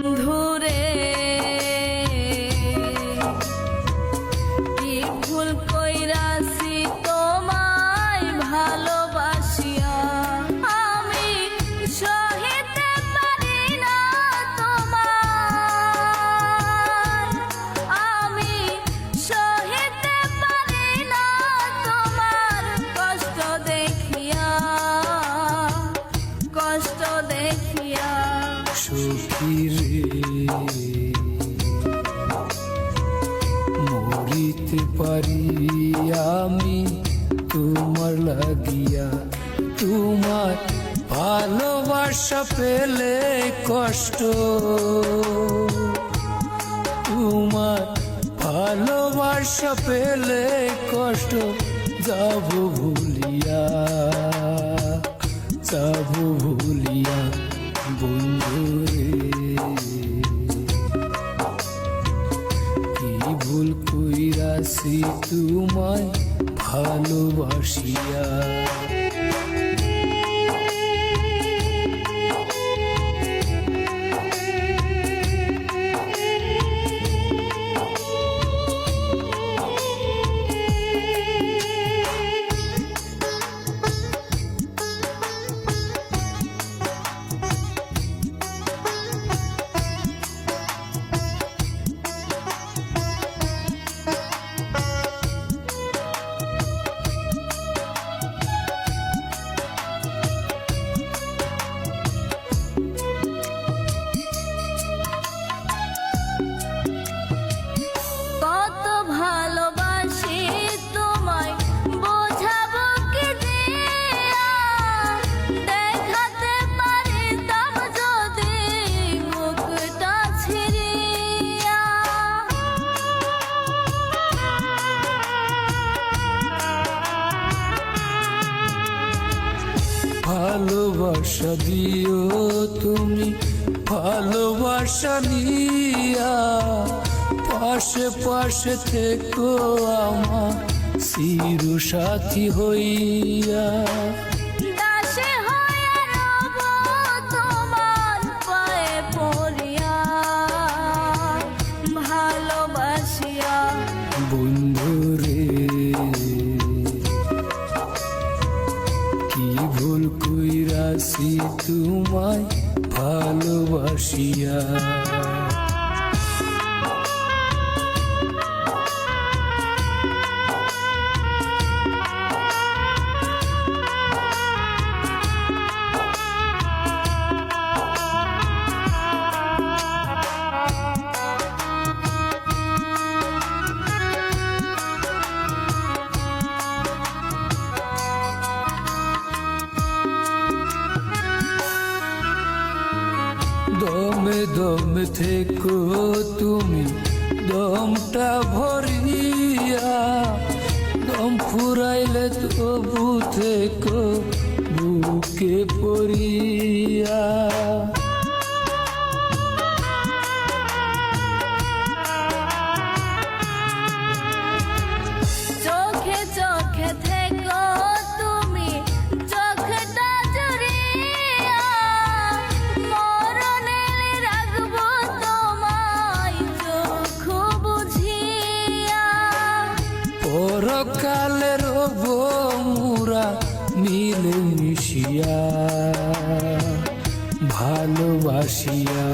বন্ধুরে কি ভুল কইরাছি তোমায় ভালোবাসিয়া, আমি সহিতে পারি না তোমার, আমি সহিতে পারি না তোমার কষ্ট দেখিয়া, কষ্ট দেখিয়া। সখী রে মরিতে পারি আমি তোমার লাগিয়া, তোমার ভালোবাসা পেলে কষ্ট, তোমার ভালোবাসা পেলে কষ্ট যাব ভুলিয়া, যাব ভুলিয়া বন্ধুরে কি ভুল কইরাছি তোমায় ভালোবাসিয়া। কত ভালোবাসি তোমায় বোঝাবো কি দিয়া, দেখাতে পারিতাম যদি মুখটা ছিড়িয়া। ভালোবাসা দিও তুমি ভালোবাসা নিয়া, পাশে পাশে থেকো আমার চির সাথী হইয়া। দাসে হইয়া রব তোমার পায়ে পড়িয়া, ভালোবাসিয়া। বন্ধুরে কি ভুল কইরাছি তোমায় ভালোবাসিয়া। দমে দমে থেকো তুমি দমটা ভরিয়া, দম ফুরাইলে তবু থেকো বুকে পড়িয়া। চোখে চোখে থেকো তুমি চোখটা জুড়িয়া, মরণে রাখবো তোমায় চোখ বুঝিয়া। পরকালে রব মুরা মিলে মিশিয়া ভালোবাসিয়া।